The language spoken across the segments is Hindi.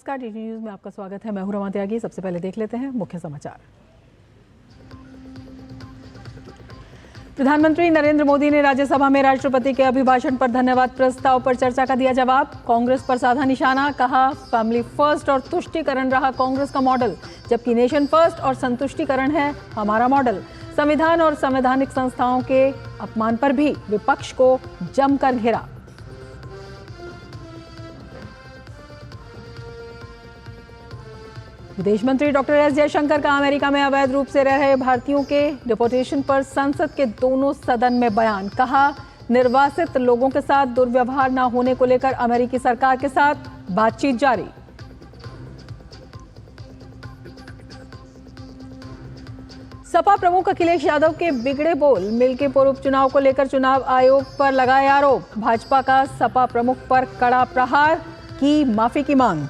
नमस्कार, डीडी न्यूज में आपका स्वागत है। मैं हूं रमा त्यागी। सबसे पहले देख लेते हैं मुख्य समाचार। प्रधानमंत्री नरेंद्र मोदी ने राज्यसभा में राष्ट्रपति के अभिभाषण पर धन्यवाद प्रस्ताव पर चर्चा का दिया जवाब। कांग्रेस पर साधा निशाना, कहा फैमिली फर्स्ट और तुष्टीकरण रहा कांग्रेस का मॉडल, जबकि नेशन फर्स्ट और संतुष्टीकरण है हमारा मॉडल। संविधान और संवैधानिक संस्थाओं के अपमान पर भी विपक्ष को जमकर घेरा। विदेश मंत्री डॉक्टर एस जयशंकर का अमेरिका में अवैध रूप से रह रहे भारतीयों के डिपोर्टेशन पर संसद के दोनों सदन में बयान, कहा निर्वासित लोगों के साथ दुर्व्यवहार न होने को लेकर अमेरिकी सरकार के साथ बातचीत जारी। सपा प्रमुख अखिलेश यादव के बिगड़े बोल, मिल्कीपुर उपचुनाव को लेकर चुनाव आयोग पर लगाए आरोप। भाजपा का सपा प्रमुख पर कड़ा प्रहार, की माफी की मांग।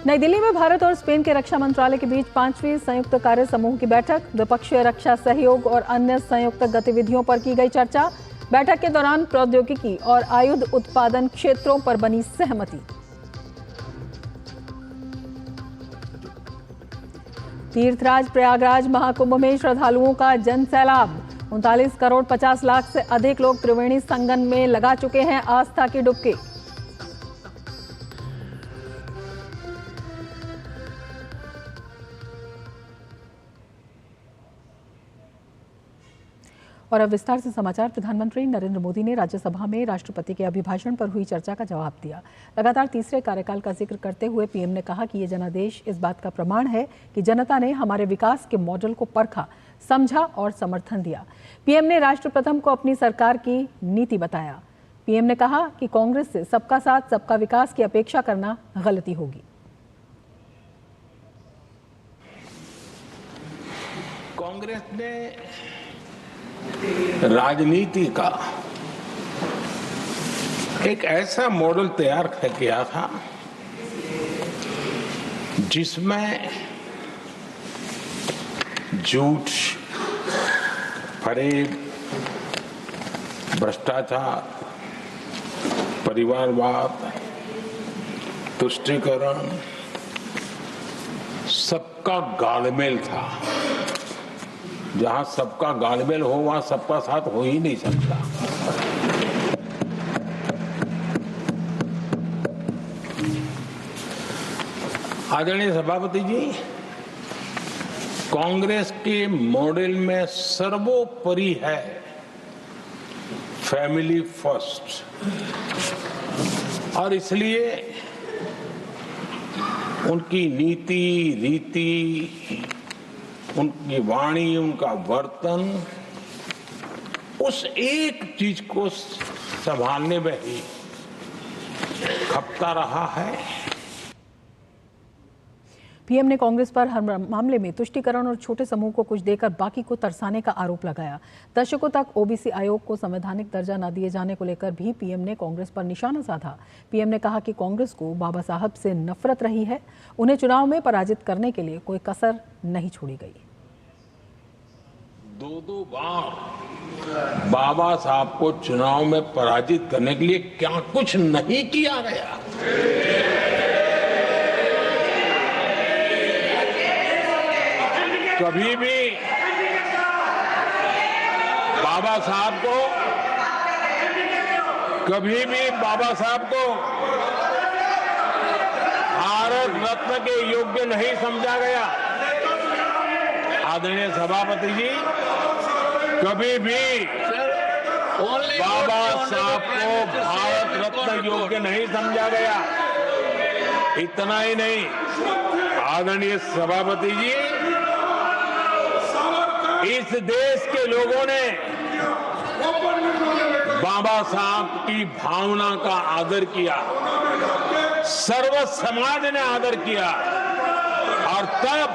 नई दिल्ली में भारत और स्पेन के रक्षा मंत्रालय के बीच 5वीं संयुक्त कार्य समूह की बैठक, द्विपक्षीय रक्षा सहयोग और अन्य संयुक्त गतिविधियों पर की गई चर्चा। बैठक के दौरान प्रौद्योगिकी और आयुध उत्पादन क्षेत्रों पर बनी सहमति। तीर्थराज प्रयागराज महाकुंभ में श्रद्धालुओं का जन सैलाब, 39 करोड़ 50 लाख से अधिक लोग त्रिवेणी संगम में लगा चुके हैं आस्था की डुबकी। और अब विस्तार से समाचार। प्रधानमंत्री नरेंद्र मोदी ने राज्यसभा में राष्ट्रपति के अभिभाषण पर हुई चर्चा का जवाब दिया। लगातार तीसरे कार्यकाल का जिक्र करते हुए पीएम ने कहा कि ये जनादेश इस बात का प्रमाण है कि जनता ने हमारे विकास के मॉडल को परखा, समझा और समर्थन दिया। पीएम ने राष्ट्र प्रथम को अपनी सरकार की नीति बताया। पीएम ने कहा कि कांग्रेस से सबका साथ सबका विकास की अपेक्षा करना गलती होगी। कांग्रेस ने राजनीति का एक ऐसा मॉडल तैयार किया था जिसमें झूठ, फरेब, भ्रष्टाचार, परिवारवाद, तुष्टीकरण, सबका गालमेल था। जहां सबका गालमेल हो वहां सबका साथ हो ही नहीं सकता। आदरणीय सभापति जी, कांग्रेस के मॉडल में सर्वोपरि है फैमिली फर्स्ट, और इसलिए उनकी नीति, रीति, उनकी वाणी, उनका वर्तन उस एक चीज को संभालने में ही खपता रहा है। पीएम ने कांग्रेस पर हर मामले में तुष्टीकरण और छोटे समूह को कुछ देकर बाकी को तरसाने का आरोप लगाया। दशकों तक ओबीसी आयोग को संवैधानिक दर्जा न दिए जाने को लेकर भी पीएम ने कांग्रेस पर निशाना साधा। पीएम ने कहा कि कांग्रेस को बाबा साहब से नफरत रही है, उन्हें चुनाव में पराजित करने के लिए कोई कसर नहीं छोड़ी गई। दो बार बाबा साहब को चुनाव में पराजित करने के लिए क्या कुछ नहीं किया गया। कभी भी बाबा साहब को भारत रत्न के योग्य नहीं समझा गया। आदरणीय सभापति जी, कभी भी बाबा साहब को भारत रत्न योग्य नहीं समझा गया। इतना ही नहीं, आदरणीय सभापति जी, इस देश के लोगों ने बाबा साहब की भावना का आदर किया, सर्व समाज ने आदर किया, और तब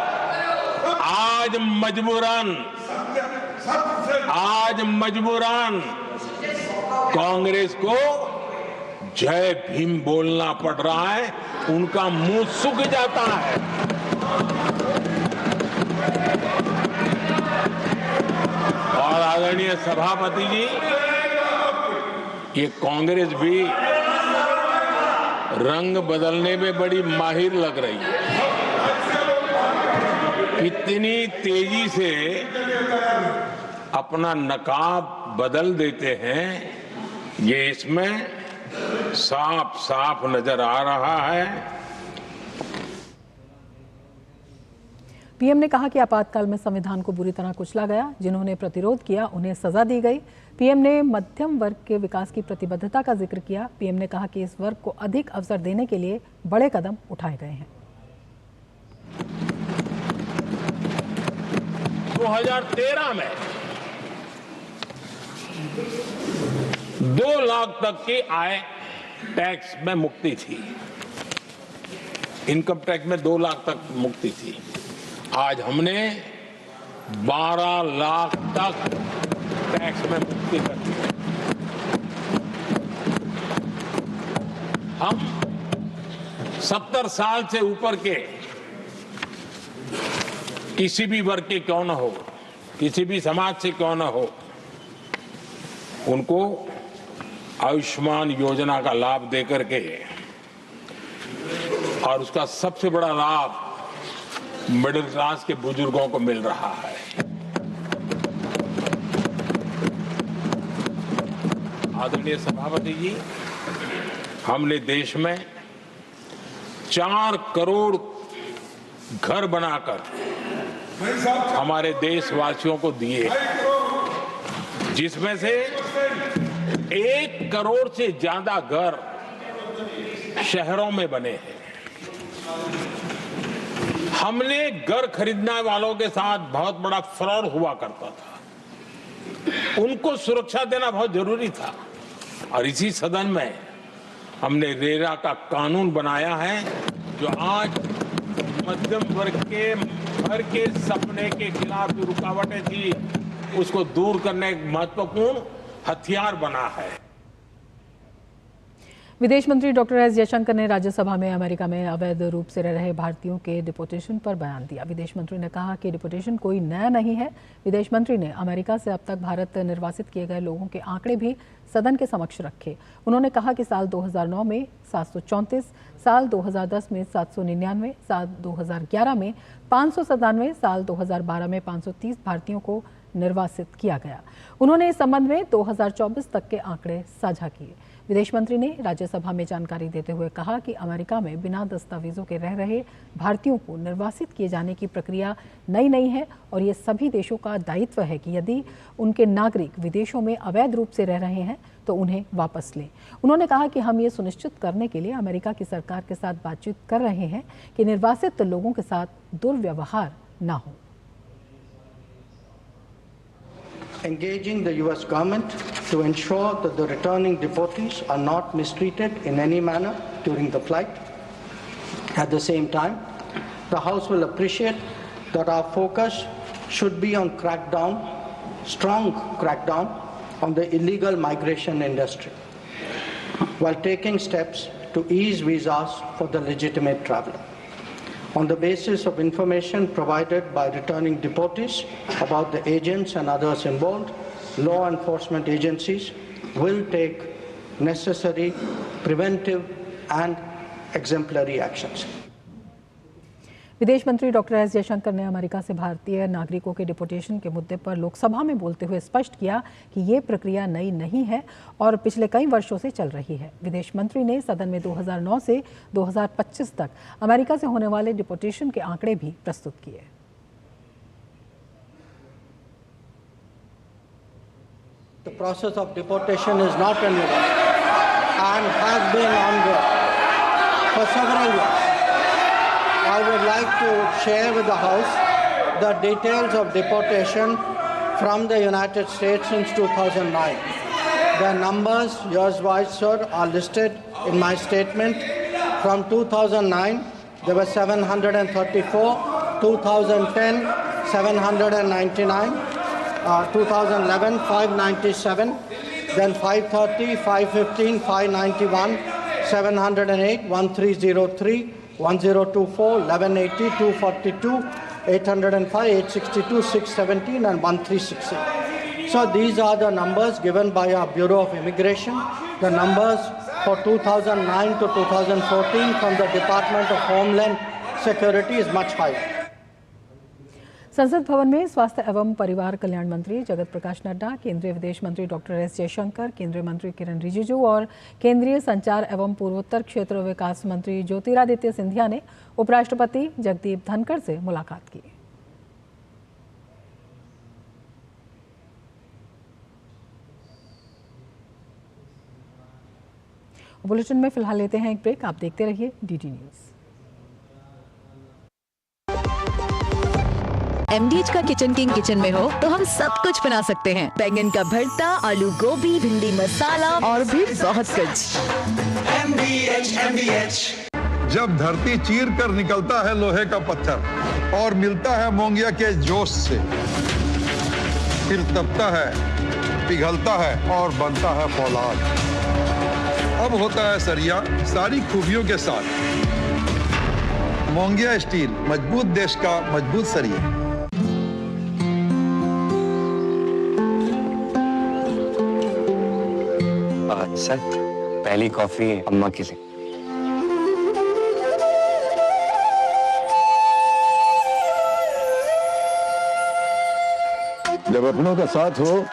आज मजबूरन कांग्रेस को जय भीम बोलना पड़ रहा है, उनका मुंह सूख जाता है। और आदरणीय सभापति जी, ये कांग्रेस भी रंग बदलने में बड़ी माहिर लग रही है। इतनी तेजी से अपना नकाब बदल देते हैं, ये इसमें साफ साफ नजर आ रहा है। पीएम ने कहा कि आपातकाल में संविधान को बुरी तरह कुचला गया। जिन्होंने प्रतिरोध किया उन्हें सजा दी गई। पीएम ने मध्यम वर्ग के विकास की प्रतिबद्धता का जिक्र किया। पीएम ने कहा कि इस वर्ग को अधिक अवसर देने के लिए बड़े कदम उठाए गए हैं। 2013 में 2 लाख तक की आय टैक्स में मुक्ति थी। इनकम टैक्स में 2 लाख तक मुक्ति थी। आज हमने 12 लाख तक टैक्स में मुक्ति कर दी। हम 70 साल से ऊपर के किसी भी वर्ग के क्यों न हो, किसी भी समाज से क्यों न हो, उनको आयुष्मान योजना का लाभ देकर के, और उसका सबसे बड़ा लाभ मिडिल क्लास के बुजुर्गों को मिल रहा है। आदरणीय सभापति जी, हमने देश में 4 करोड़ घर बनाकर हमारे देशवासियों को दिए, जिसमें से 1 करोड़ से ज्यादा घर शहरों में बने हैं। हमने घर खरीदने वालों के साथ बहुत बड़ा फ्रॉड हुआ करता था, उनको सुरक्षा देना बहुत जरूरी था। और इसी सदन में हमने रेरा का कानून बनाया है, जो आज मध्यम वर्ग के घर के सपने के खिलाफ जो रुकावटें थी, उसको दूर करने एक महत्वपूर्ण हथियार बना है। विदेश मंत्री डॉक्टर एस जयशंकर ने राज्यसभा में अमेरिका में अवैध रूप से रह रहे भारतीयों के डिपोटेशन पर बयान दिया। विदेश मंत्री ने कहा कि डिपोटेशन कोई नया नहीं है। विदेश मंत्री ने अमेरिका से अब तक भारत निर्वासित किए गए लोगों के आंकड़े भी सदन के समक्ष रखे। उन्होंने कहा कि साल 2009 में 734, साल 2010 में 799, साल 2011 में 597, साल 2012 में 530 भारतीयों को निर्वासित किया गया। उन्होंने इस संबंध में 2024 तक के आंकड़े साझा किए। विदेश मंत्री ने राज्यसभा में जानकारी देते हुए कहा कि अमेरिका में बिना दस्तावेजों के रह रहे भारतीयों को निर्वासित किए जाने की प्रक्रिया नई नहीं है और ये सभी देशों का दायित्व है कि यदि उनके नागरिक विदेशों में अवैध रूप से रह रहे हैं तो उन्हें वापस लें। उन्होंने कहा कि हम ये सुनिश्चित करने के लिए अमेरिका की सरकार के साथ बातचीत कर रहे हैं कि निर्वासित लोगों के साथ दुर्व्यवहार न हो। Engaging the U.S. government to ensure that the returning deportees are not mistreated in any manner during the flight. At the same time, the House will appreciate that our focus should be on strong crackdown on the illegal migration industry, while taking steps to ease visas for the legitimate traveler. On the basis of information provided by returning deportees about the agents and others involved, law enforcement agencies will take necessary preventive and exemplary actions. विदेश मंत्री डॉक्टर एस जयशंकर ने अमेरिका से भारतीय नागरिकों के डिपोटेशन के मुद्दे पर लोकसभा में बोलते हुए स्पष्ट किया कि ये प्रक्रिया नई नहीं है और पिछले कई वर्षों से चल रही है। विदेश मंत्री ने सदन में 2009 से 2025 तक अमेरिका से होने वाले डिपोटेशन के आंकड़े भी प्रस्तुत किए। The process of deportation is not a new one and has been ongoing for several years. I would like to share with the House the details of deportation from the United States since 2009. The numbers, years-wise, sir, are listed in my statement. From 2009, there were 734, 2010, 799, 2011, 597, then 530, 515, 591, 708, 1303, 1024, 1180, 242, 805, 862, 617 and 1360. So these are the numbers given by our Bureau of Immigration. The numbers for 2009 to 2014 from the Department of Homeland Security is much higher. संसद भवन में स्वास्थ्य एवं परिवार कल्याण मंत्री जगत प्रकाश नड्डा, केंद्रीय विदेश मंत्री डॉक्टर एस जयशंकर, केंद्रीय मंत्री किरण रिजिजू और केंद्रीय संचार एवं पूर्वोत्तर क्षेत्र विकास मंत्री ज्योतिरादित्य सिंधिया ने उपराष्ट्रपति जगदीप धनखड़ से मुलाकात की। बुलेटिन में फिलहाल लेते हैं एक ब्रेक। आप देखते रहिए डीडी न्यूज। MDH का किचन किंग किचन में हो तो हम सब कुछ बना सकते हैं। बैंगन का भरता, आलू गोभी, भिंडी मसाला और भी बहुत कुछ। MDH। जब धरती चीर कर निकलता है लोहे का पत्थर और मिलता है मोंगिया के जोश से, फिर तपता है, पिघलता है और बनता है फौलाद। अब होता है सरिया सारी खूबियों के साथ। मोंगिया स्टील, मजबूत देश का मजबूत सरिया। सर, पहली कॉफी अम्मा के लिए। जब अपनों का साथ हो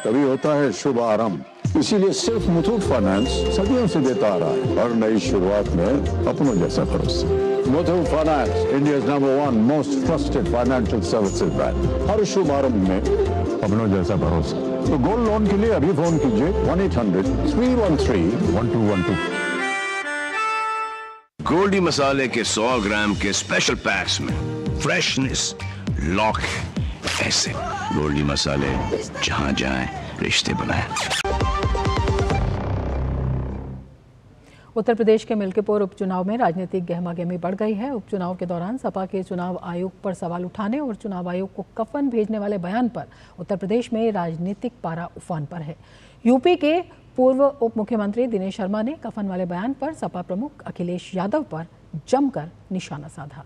तभी होता है शुभ आरंभ। इसीलिए सिर्फ मुथूट फाइनेंस सदियों से देता आ रहा है और नई शुरुआत में अपनों जैसा भरोसा। Muthoot finance, India's number 1 most trusted financial services bank. हर शुभ आरंभ में अपनों जैसा भरोसा। तो गोल्ड लोन के लिए अभी फोन कीजिए 1-800-313-1212। गोल्डी मसाले के 100 ग्राम के स्पेशल पैक्स में फ्रेशनेस लॉक है। ऐसे गोल्डी मसाले जहां जाएं रिश्ते बनाएं। उत्तर प्रदेश के मिल्कीपुर उपचुनाव में राजनीतिक गहमागहमी बढ़ गई है। उपचुनाव के दौरान सपा के चुनाव आयोग पर सवाल उठाने और चुनाव आयोग को कफन भेजने वाले बयान पर उत्तर प्रदेश में राजनीतिक पारा उफान पर है। यूपी के पूर्व उप मुख्यमंत्री दिनेश शर्मा ने कफन वाले बयान पर सपा प्रमुख अखिलेश यादव पर जमकर निशाना साधा।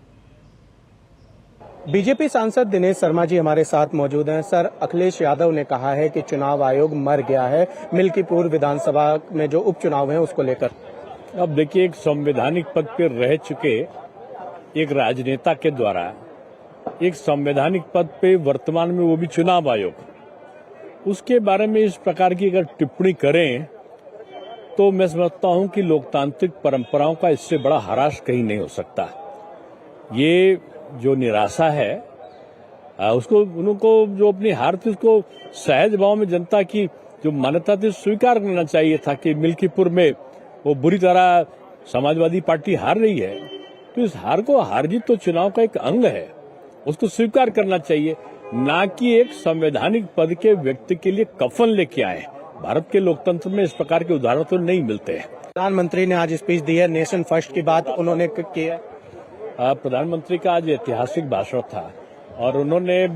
बीजेपी सांसद दिनेश शर्मा जी हमारे साथ मौजूद हैं। सर, अखिलेश यादव ने कहा है कि चुनाव आयोग मर गया है मिल्कीपुर विधानसभा में जो उपचुनाव है उसको लेकर। अब देखिए, एक संवैधानिक पद पर रह चुके एक राजनेता के द्वारा एक संवैधानिक पद पे वर्तमान में वो भी चुनाव आयोग, उसके बारे में इस प्रकार की अगर टिप्पणी करें तो मैं समझता हूं कि लोकतांत्रिक परंपराओं का इससे बड़ा हरास कहीं नहीं हो सकता। ये जो निराशा है उसको उनको जो अपनी हार थी उसको सहज भाव में जनता की जो मान्यता थी स्वीकार करना चाहिए था कि मिल्कीपुर में वो बुरी तरह समाजवादी पार्टी हार रही है। तो इस हार को, हार जीत तो चुनाव का एक अंग है, उसको स्वीकार करना चाहिए, ना कि एक संवैधानिक पद के व्यक्ति के लिए कफन लेके आए। भारत के लोकतंत्र में इस प्रकार के उदाहरण तो नहीं मिलते हैं। प्रधानमंत्री ने आज स्पीच दी है, नेशन फर्स्ट की बात उन्होंने की है। प्रधानमंत्री का आज ऐतिहासिक भाषण था और उन्होंने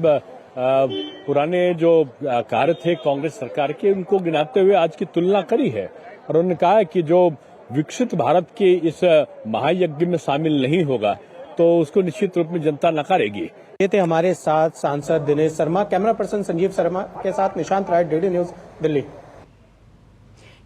पुराने जो कार्य थे कांग्रेस सरकार के उनको गिनाते हुए आज की तुलना करी है और उन्होंने कहा है कि जो विकसित भारत के इस महायज्ञ में शामिल नहीं होगा तो उसको निश्चित रूप में जनता नकारेगी। ये थे हमारे साथ सांसद दिनेश शर्मा। कैमरा पर्सन संजीव शर्मा के साथ निशांत राय, डीडी न्यूज, दिल्ली।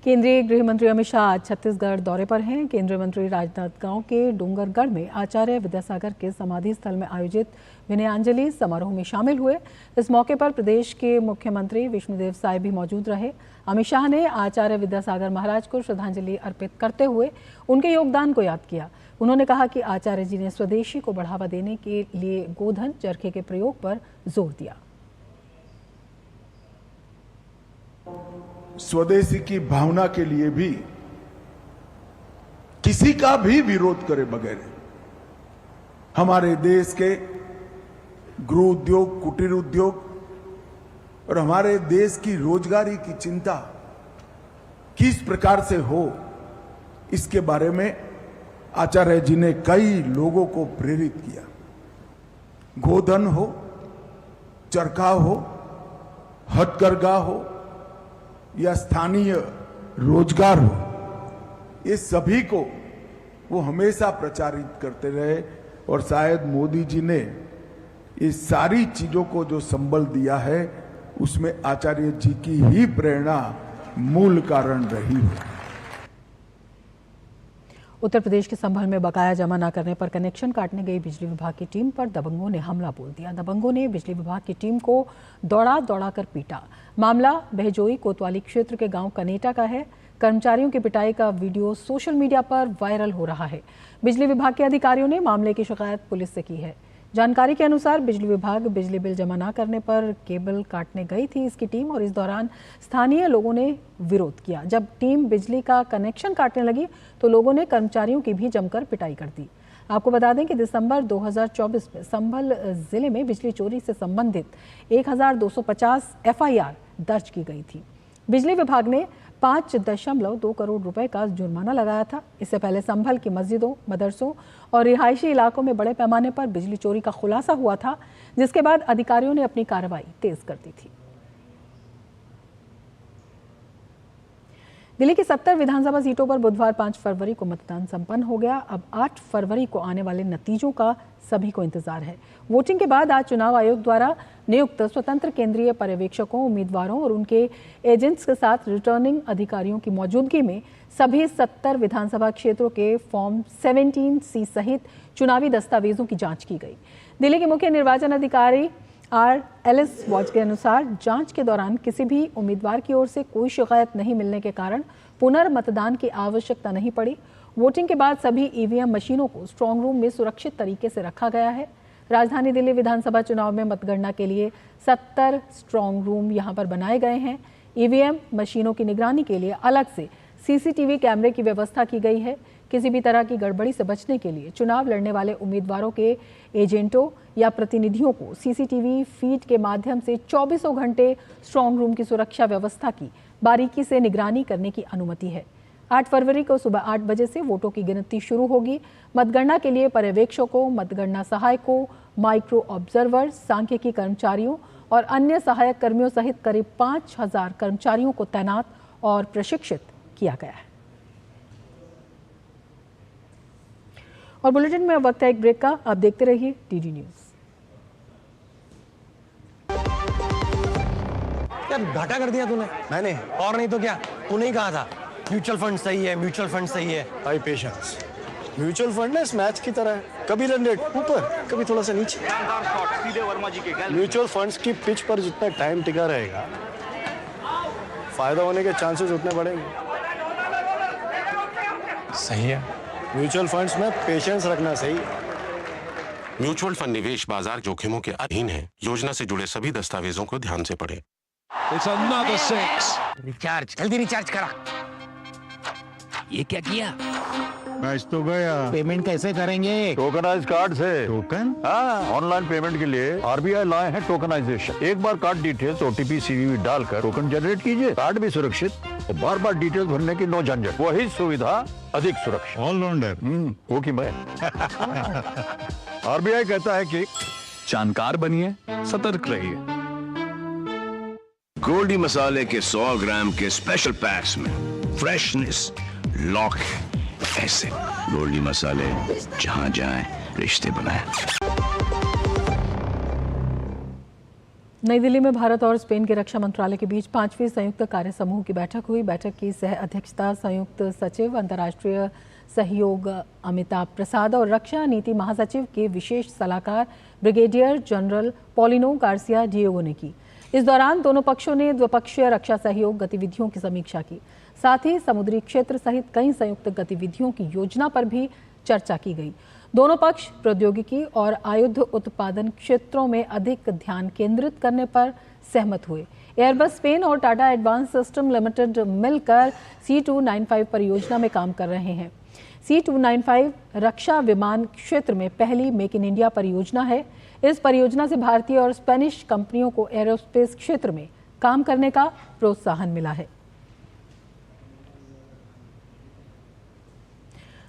केंद्रीय गृह मंत्री अमित शाह आज छत्तीसगढ़ दौरे पर हैं। केंद्रीय मंत्री राजनांदगांव के डूंगरगढ़ में आचार्य विद्यासागर के समाधि स्थल में आयोजित विनयांजलि समारोह में शामिल हुए। इस मौके पर प्रदेश के मुख्यमंत्री विष्णुदेव साय भी मौजूद रहे। अमित शाह ने आचार्य विद्यासागर महाराज को श्रद्धांजलि अर्पित करते हुए उनके योगदान को याद किया। उन्होंने कहा कि आचार्य जी ने स्वदेशी को बढ़ावा देने के लिए गोधन चरखे के प्रयोग पर जोर दिया। स्वदेशी की भावना के लिए भी किसी का भी विरोध करे बगैर हमारे देश के गृह उद्योग, कुटीर उद्योग और हमारे देश की रोजगारी की चिंता किस प्रकार से हो, इसके बारे में आचार्य जी ने कई लोगों को प्रेरित किया। गोधन हो, चरखा हो, हथकरघा हो या स्थानीय रोजगार हो, ये सभी को वो हमेशा प्रचारित करते रहे और शायद मोदी जी ने इस सारी चीजों को जो संबल दिया है उसमें आचार्य जी की ही प्रेरणा मूल कारण रही है। उत्तर प्रदेश के संभल में बकाया जमा न करने पर कनेक्शन काटने गई बिजली विभाग की टीम पर दबंगों ने हमला बोल दिया। दबंगों ने बिजली विभाग की टीम को दौड़ा कर पीटा। मामला बहजोई कोतवाली क्षेत्र के गांव कनेटा का है। कर्मचारियों की पिटाई का वीडियो सोशल मीडिया पर वायरल हो रहा है। बिजली विभाग के अधिकारियों ने मामले की शिकायत पुलिस से की है। जानकारी के अनुसार बिजली विभाग बिजली बिल जमा न करने पर केबल काटने गई थी इसकी टीम, और इस दौरान स्थानीय लोगों ने विरोध किया। जब टीम बिजली का कनेक्शन काटने लगी तो लोगों ने कर्मचारियों की भी जमकर पिटाई कर दी। आपको बता दें कि दिसंबर 2024 में संभल जिले में बिजली चोरी से संबंधित 1250 FIR दर्ज की गई थी। बिजली विभाग ने 5.2 करोड़ रुपए का जुर्माना लगाया था। इससे पहले संभल की मस्जिदों, मदरसों और रिहायशी इलाकों में बड़े पैमाने पर बिजली चोरी का खुलासा हुआ था, जिसके बाद अधिकारियों ने अपनी कार्रवाई तेज कर दी थी। दिल्ली की 70 विधानसभा सीटों पर बुधवार 5 फरवरी को मतदान संपन्न हो गया। अब 8 फरवरी को आने वाले नतीजों का सभी को इंतजार है। वोटिंग के बाद आज चुनाव आयोग द्वारा नियुक्त स्वतंत्र केंद्रीय पर्यवेक्षकों, उम्मीदवारों और उनके एजेंट्स के साथ रिटर्निंग अधिकारियों की मौजूदगी में सभी 70 विधानसभा क्षेत्रों के फॉर्म 17C सहित चुनावी दस्तावेजों की जांच की गई। दिल्ली के मुख्य निर्वाचन अधिकारी RLS वॉच के अनुसार जांच के दौरान किसी भी उम्मीदवार की ओर से कोई शिकायत नहीं मिलने के कारण पुनर्मतदान की आवश्यकता नहीं पड़ी। वोटिंग के बाद सभी EVM मशीनों को स्ट्रांग रूम में सुरक्षित तरीके से रखा गया है। राजधानी दिल्ली विधानसभा चुनाव में मतगणना के लिए 70 स्ट्रांग रूम यहां पर बनाए गए हैं। EVM मशीनों की निगरानी के लिए अलग से CCTV कैमरे की व्यवस्था की गई है। किसी भी तरह की गड़बड़ी से बचने के लिए चुनाव लड़ने वाले उम्मीदवारों के एजेंटों या प्रतिनिधियों को CCTV फीड के माध्यम से 24 घंटे स्ट्रांग रूम की सुरक्षा व्यवस्था की बारीकी से निगरानी करने की अनुमति है। 8 फरवरी को सुबह 8 बजे से वोटों की गिनती शुरू होगी। मतगणना के लिए पर्यवेक्षकों, मतगणना सहायकों, माइक्रो ऑब्जर्वर, सांख्यिकी कर्मचारियों और अन्य सहायक कर्मियों सहित करीब 5000 कर्मचारियों को तैनात और प्रशिक्षित किया गया है। और बुलेटिन में अब वक्त है एक ब्रेक का। आप देखते रहिए DD न्यूज। क्या घाटा कर दिया तूने? मैंने और नहीं तो क्या, तूने ही कहा था म्यूचुअल फंड सही है, म्यूचुअल फंड सही है। High patience. म्यूचुअल फंड ना इस मैच की तरह है, कभी रन रेट ऊपर, कभी थोड़ा सा नीचे। म्यूचुअल फंड्स की पिच पर जितना टाइम टिका रहेगा, फायदा होने के चांसेस उतने बढ़ेंगे। सही है। म्यूचुअल फंड्स में पेशेंस रखना सही है। म्यूचुअल फंड निवेश बाजार जोखिमों के अधीन है। योजना से जुड़े सभी दस्तावेजों को ध्यान से पढ़ें। It's another 6. रिचार्ज, जल्दी रिचार्ज करा। ये क्या किया? मैच तो गया। पेमेंट कैसे करेंगे? टोकनाइज कार्ड से। टोकन? हाँ, ऑनलाइन पेमेंट के लिए RBI लाए हैं टोकनाइजेशन। एक बार कार्ड डिटेल्स, OTP, CVV डालकर टोकन जनरेट कीजिए। कार्ड भी सुरक्षित और बार बार डिटेल्स भरने की नो झंझट। वही सुविधा, अधिक सुरक्षा। ऑलराउंडर। वो की मैं। RBI कहता है कि जानकार बनिए, सतर्क रहिए। गोल्डी मसाले के 100 ग्राम के स्पेशल पैक्स में फ्रेशनेस लॉक ऐसे। गोल्डी मसाले, जहां जाएं रिश्ते बनाएं। नई दिल्ली में भारत और स्पेन के रक्षा मंत्रालय के बीच 5वीं संयुक्त कार्य समूह की बैठक हुई। बैठक की सह अध्यक्षता संयुक्त सचिव अंतर्राष्ट्रीय सहयोग अमिताभ प्रसाद और रक्षा नीति महासचिव के विशेष सलाहकार ब्रिगेडियर जनरल पॉलिनो गार्सिया डिएगो ने की। इस दौरान दोनों पक्षों ने द्विपक्षीय रक्षा सहयोग गतिविधियों की समीक्षा की। साथ ही समुद्री क्षेत्र सहित कई संयुक्त गतिविधियों की योजना पर भी चर्चा की गई। दोनों पक्ष प्रौद्योगिकी और आयुध उत्पादन क्षेत्रों में अधिक ध्यान केंद्रित करने पर सहमत हुए। एयरबस स्पेन और टाटा एडवांस सिस्टम लिमिटेड मिलकर C295 परियोजना में काम कर रहे हैं। C295 रक्षा विमान क्षेत्र में पहली मेक इन इंडिया परियोजना है। इस परियोजना से भारतीय और स्पेनिश कंपनियों को एरोस्पेस क्षेत्र में काम करने का प्रोत्साहन मिला है।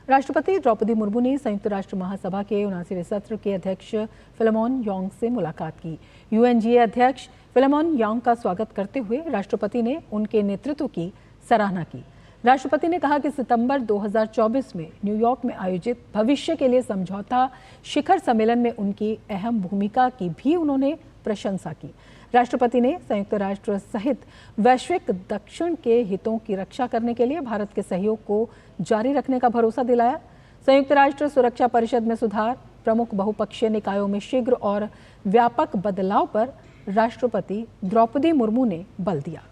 राष्ट्रपति द्रौपदी मुर्मू ने संयुक्त राष्ट्र महासभा के 79वें सत्र के अध्यक्ष फिलेमोन यांग से मुलाकात की। UNGA अध्यक्ष फिलेमोन यांग का स्वागत करते हुए राष्ट्रपति ने उनके नेतृत्व की सराहना की। राष्ट्रपति ने कहा कि सितंबर 2024 में न्यूयॉर्क में आयोजित भविष्य के लिए समझौता शिखर सम्मेलन में उनकी अहम भूमिका की भी उन्होंने प्रशंसा की। राष्ट्रपति ने संयुक्त राष्ट्र सहित वैश्विक दक्षिण के हितों की रक्षा करने के लिए भारत के सहयोग को जारी रखने का भरोसा दिलाया। संयुक्त राष्ट्र सुरक्षा परिषद में सुधार, प्रमुख बहुपक्षीय निकायों में शीघ्र और व्यापक बदलाव पर राष्ट्रपति द्रौपदी मुर्मू ने बल दिया।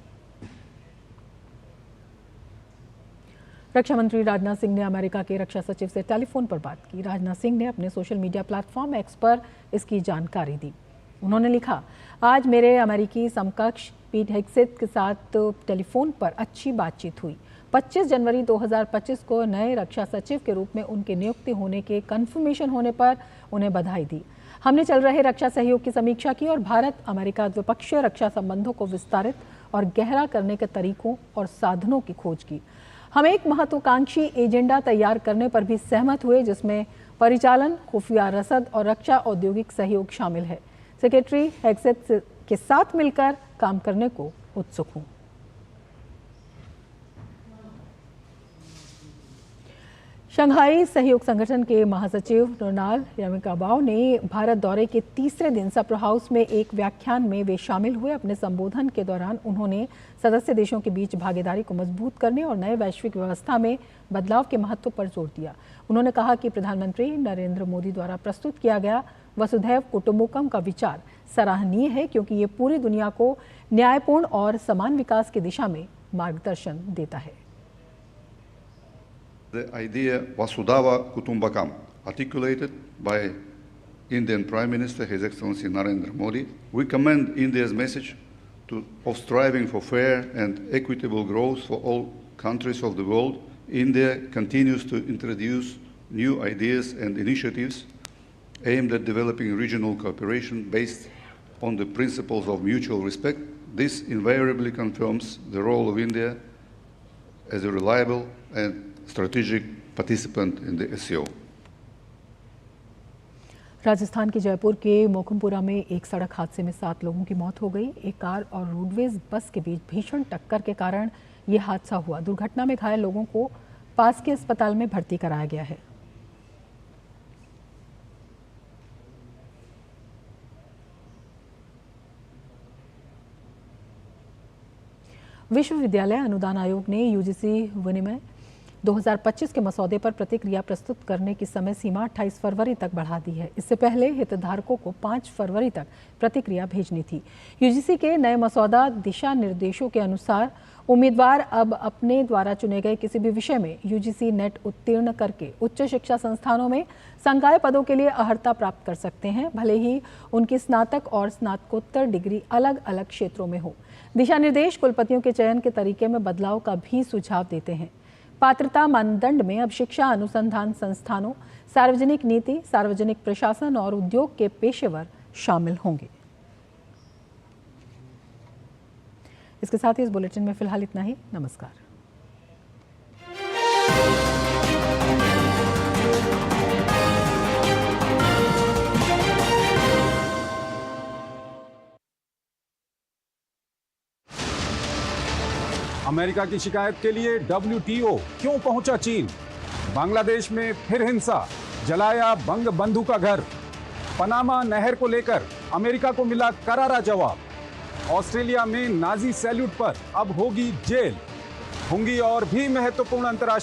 रक्षा मंत्री राजनाथ सिंह ने अमेरिका के रक्षा सचिव से टेलीफोन पर बात की। राजनाथ सिंह ने अपने सोशल मीडिया प्लेटफॉर्म एक्स पर इसकी जानकारी दी। उन्होंने लिखा, आज मेरे अमेरिकी समकक्ष पीट हेग्सेथ के साथ टेलीफोन पर अच्छी बातचीत हुई। 25 जनवरी 2025 को नए रक्षा सचिव के रूप में उनकी नियुक्ति होने के कंफर्मेशन होने पर उन्हें बधाई दी। हमने चल रहे रक्षा सहयोग की समीक्षा की और भारत अमेरिका द्विपक्षीय रक्षा संबंधों को विस्तारित और गहरा करने के तरीकों और साधनों की खोज की। हम एक महत्वाकांक्षी एजेंडा तैयार करने पर भी सहमत हुए, जिसमें परिचालन, खुफिया रसद और रक्षा औद्योगिक सहयोग शामिल है। सेक्रेटरी हेग्सेथ के साथ मिलकर काम करने को उत्सुक हूं। शंघाई सहयोग संगठन के महासचिव रोनाल्ड यामिकाबाओ ने भारत दौरे के तीसरे दिन सप्र हाउस में एक व्याख्यान में वे शामिल हुए। अपने संबोधन के दौरान उन्होंने सदस्य देशों के बीच भागीदारी को मजबूत करने और नए वैश्विक व्यवस्था में बदलाव के महत्व पर जोर दिया। उन्होंने कहा कि प्रधानमंत्री नरेंद्र मोदी द्वारा प्रस्तुत किया गया वसुधैव कुटुंबकम का विचार सराहनीय है, क्योंकि ये पूरी दुनिया को न्यायपूर्ण और समान विकास की दिशा में मार्गदर्शन देता है। The idea Vasudhaiva Kutumbakam, articulated by Indian Prime Minister His Excellency Narendra Modi, we commend India's message of striving for fair and equitable growth for all countries of the world. India continues to introduce new ideas and initiatives aimed at developing regional cooperation based on the principles of mutual respect. This invariably confirms the role of India as a reliable and strategic participant in the SCO. Rajasthan के जयपुर के मोकुमपुरा में एक सड़क हादसे में 7 लोगों की मौत हो गई। एक कार और रोडवेज बस के बीच भीषण टक्कर के कारण ये हादसा हुआ। दुर्घटना में घायल लोगों को पास के अस्पताल में भर्ती कराया गया है। विश्वविद्यालय अनुदान आयोग ने यूजीसी विनिमय 2025 के मसौदे पर प्रतिक्रिया प्रस्तुत करने की समय सीमा 28 फरवरी तक बढ़ा दी है। इससे पहले हितधारकों को 5 फरवरी तक प्रतिक्रिया भेजनी थी। यूजीसी के नए मसौदा दिशा निर्देशों के अनुसार उम्मीदवार अब अपने द्वारा चुने गए किसी भी विषय में यूजीसी नेट उत्तीर्ण करके उच्च शिक्षा संस्थानों में संकाय पदों के लिए अर्हता प्राप्त कर सकते हैं, भले ही उनकी स्नातक और स्नातकोत्तर डिग्री अलग अलग क्षेत्रों में हो। दिशा निर्देश कुलपतियों के चयन के तरीके में बदलाव का भी सुझाव देते हैं। पात्रता मानदंड में अब शिक्षा अनुसंधान संस्थानों, सार्वजनिक नीति, सार्वजनिक प्रशासन और उद्योग के पेशेवर शामिल होंगे। इसके साथ ही इस बुलेटिन में फिलहाल इतना ही। नमस्कार। अमेरिका की शिकायत के लिए WTO क्यों पहुंचा चीन? बांग्लादेश में फिर हिंसा, जलाया बंग बंधु का घर। पनामा नहर को लेकर अमेरिका को मिला करारा जवाब। ऑस्ट्रेलिया में नाजी सैल्यूट पर अब होगी जेल। होंगी और भी महत्वपूर्ण अंतर्राष्ट्रीय